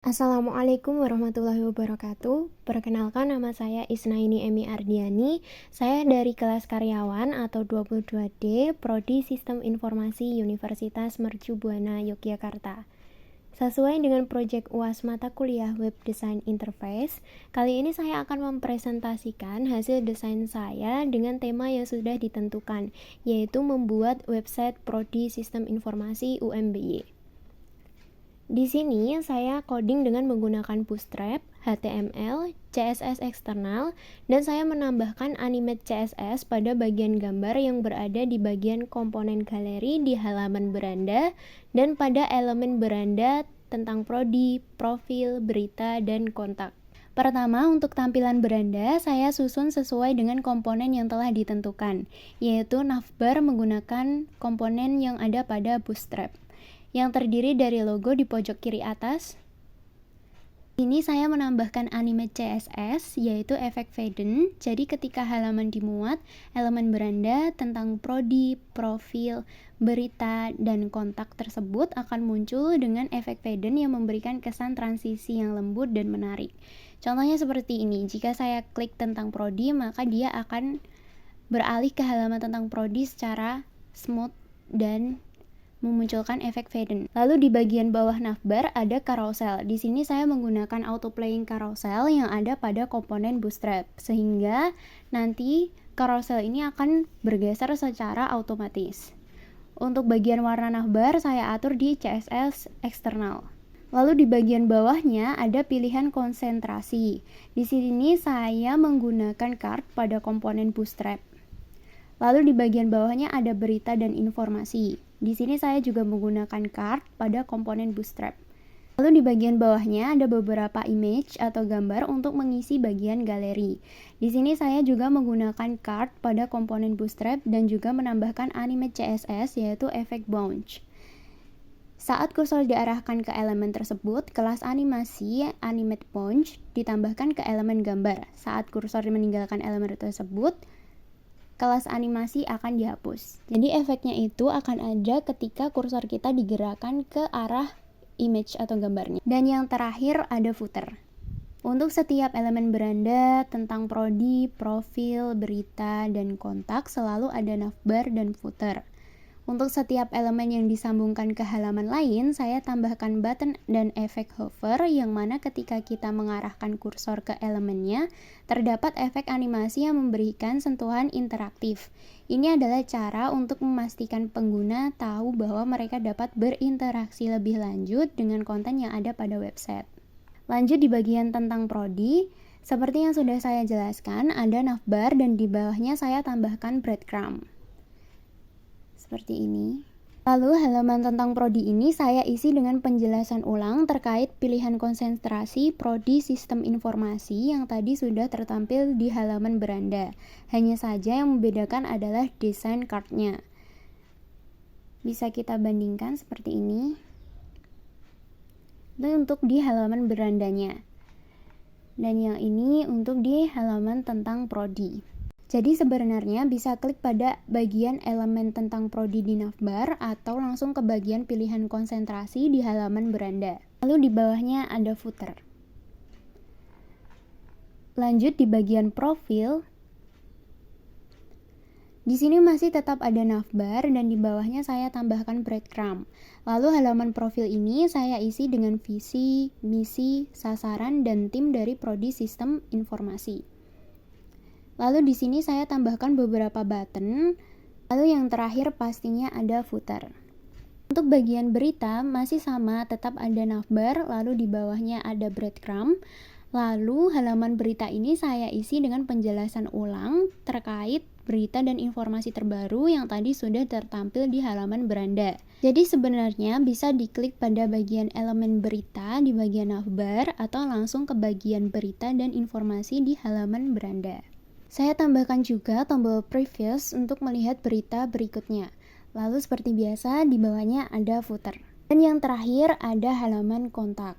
Assalamualaikum warahmatullahi wabarakatuh. Perkenalkan, nama saya Isnaini Emi Ardiani. Saya dari kelas karyawan atau 22D, Prodi Sistem Informasi Universitas Mercu Buana Yogyakarta. Sesuai dengan proyek UAS mata kuliah Web Design Interface, kali ini saya akan mempresentasikan hasil desain saya dengan tema yang sudah ditentukan, yaitu membuat website Prodi Sistem Informasi UMBY. Di sini saya coding dengan menggunakan Bootstrap, HTML, CSS eksternal, dan saya menambahkan animate CSS pada bagian gambar yang berada di bagian komponen galeri di halaman beranda dan pada elemen beranda tentang prodi, profil, berita, dan kontak. Pertama, untuk tampilan beranda, saya susun sesuai dengan komponen yang telah ditentukan, yaitu navbar menggunakan komponen yang ada pada Bootstrap, yang terdiri dari logo di pojok kiri atas. Ini saya menambahkan animate CSS, yaitu efek faden. Jadi ketika halaman dimuat, elemen beranda tentang prodi, profil, berita, dan kontak tersebut akan muncul dengan efek faden yang memberikan kesan transisi yang lembut dan menarik. Contohnya seperti ini, jika saya klik tentang prodi, maka dia akan beralih ke halaman tentang prodi secara smooth dan memunculkan efek faden. Lalu di bagian bawah navbar ada carousel. Di sini saya menggunakan auto playing carousel yang ada pada komponen Bootstrap, sehingga nanti carousel ini akan bergeser secara otomatis. Untuk bagian warna navbar saya atur di CSS eksternal. Lalu di bagian bawahnya ada pilihan konsentrasi. Di sini saya menggunakan card pada komponen Bootstrap. Lalu di bagian bawahnya ada berita dan informasi. Di sini saya juga menggunakan card pada komponen Bootstrap. Lalu di bagian bawahnya ada beberapa image atau gambar untuk mengisi bagian galeri. Di sini saya juga menggunakan card pada komponen Bootstrap dan juga menambahkan animate CSS, yaitu efek bounce. Saat kursor diarahkan ke elemen tersebut, kelas animasi animate bounce ditambahkan ke elemen gambar. Saat kursor meninggalkan elemen tersebut, kelas animasi akan dihapus. Jadi efeknya itu akan ada ketika kursor kita digerakkan ke arah image atau gambarnya. Dan yang terakhir ada footer. Untuk setiap elemen beranda tentang prodi, profil, berita, dan kontak selalu ada navbar dan footer. Untuk setiap elemen yang disambungkan ke halaman lain, saya tambahkan button dan efek hover yang mana ketika kita mengarahkan kursor ke elemennya, terdapat efek animasi yang memberikan sentuhan interaktif. Ini adalah cara untuk memastikan pengguna tahu bahwa mereka dapat berinteraksi lebih lanjut dengan konten yang ada pada website. Lanjut di bagian tentang prodi, seperti yang sudah saya jelaskan, ada navbar dan di bawahnya saya tambahkan breadcrumb. Seperti ini. Lalu halaman tentang prodi ini saya isi dengan penjelasan ulang terkait pilihan konsentrasi prodi sistem informasi yang tadi sudah tertampil di halaman beranda. Hanya saja yang membedakan adalah desain cardnya. Bisa kita bandingkan seperti ini. Itu untuk di halaman berandanya. Dan yang ini untuk di halaman tentang prodi. Jadi sebenarnya bisa klik pada bagian elemen tentang prodi di navbar atau langsung ke bagian pilihan konsentrasi di halaman beranda. Lalu di bawahnya ada footer. Lanjut di bagian profil. Di sini masih tetap ada navbar dan di bawahnya saya tambahkan breadcrumb. Lalu halaman profil ini saya isi dengan visi, misi, sasaran, dan tim dari prodi sistem informasi. Lalu di sini saya tambahkan beberapa button. Lalu yang terakhir pastinya ada footer. Untuk bagian berita masih sama, tetap ada navbar, lalu di bawahnya ada breadcrumb. Lalu halaman berita ini saya isi dengan penjelasan ulang terkait berita dan informasi terbaru yang tadi sudah tertampil di halaman beranda. Jadi sebenarnya bisa diklik pada bagian elemen berita di bagian navbar atau langsung ke bagian berita dan informasi di halaman beranda. Saya tambahkan juga tombol previous untuk melihat berita berikutnya. Lalu seperti biasa di bawahnya ada footer. Dan yang terakhir ada halaman kontak.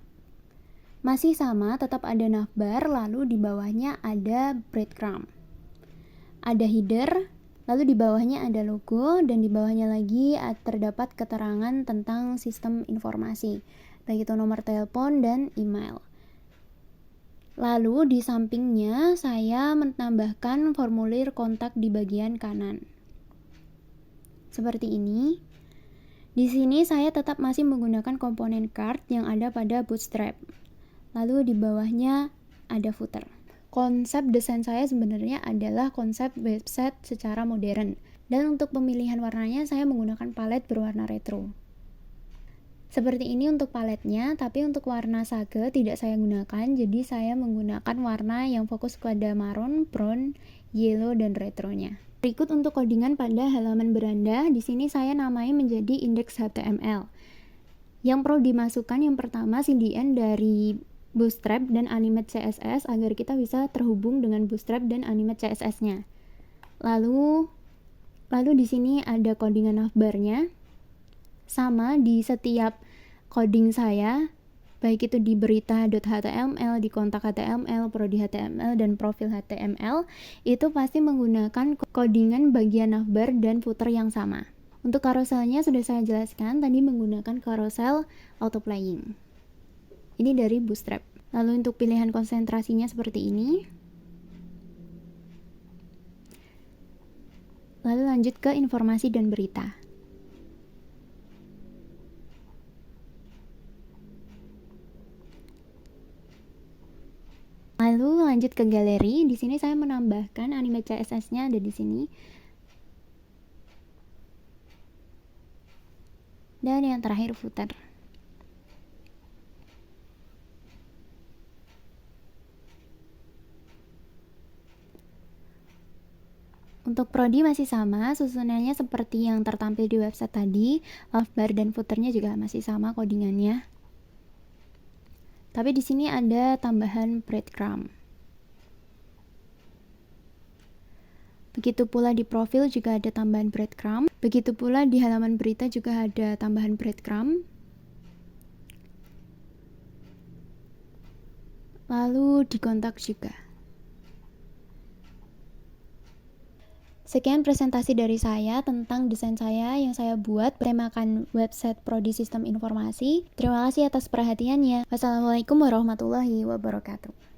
Masih sama, tetap ada navbar, lalu di bawahnya ada breadcrumb. Ada header, lalu di bawahnya ada logo, dan di bawahnya lagi terdapat keterangan tentang sistem informasi. baik itu nomor telepon dan email. Lalu di sampingnya saya menambahkan formulir kontak di bagian kanan. Seperti ini. Di sini saya tetap masih menggunakan komponen card yang ada pada Bootstrap. Lalu di bawahnya ada footer. Konsep desain saya sebenarnya adalah konsep website secara modern. Dan untuk pemilihan warnanya saya menggunakan palet berwarna retro. Seperti ini untuk paletnya, tapi untuk warna sage tidak saya gunakan, jadi saya menggunakan warna yang fokus pada marun, brown, yellow, dan retronya. Berikut untuk codingan pada halaman beranda, di sini saya namai menjadi index HTML. Yang perlu dimasukkan yang pertama CDN dari Bootstrap dan Animate CSS agar kita bisa terhubung dengan Bootstrap dan Animate CSS-nya. Lalu di sini ada codingan navbarnya. Sama di setiap coding saya, baik itu di berita.html, di kontak HTML, prodi HTML, dan profil HTML, itu pasti menggunakan codingan bagian navbar dan footer yang sama. Untuk carouselnya sudah saya jelaskan, tadi menggunakan carousel autoplaying. Ini dari Bootstrap. Lalu untuk pilihan konsentrasinya seperti ini. Lalu lanjut ke informasi dan berita. Lalu lanjut ke galeri. Di sini saya menambahkan Animate CSS-nya ada di sini. Dan yang terakhir footer. Untuk prodi masih sama, susunannya seperti yang tertampil di website tadi. Navbar dan footernya juga masih sama codingannya. Tapi di sini ada tambahan breadcrumb. Begitu pula di profil juga ada tambahan breadcrumb. Begitu pula di halaman berita juga ada tambahan breadcrumb. Lalu di kontak juga. Sekian presentasi dari saya tentang desain saya yang saya buat bertemakan website Prodi Sistem Informasi. Terima kasih atas perhatiannya. Wassalamualaikum warahmatullahi wabarakatuh.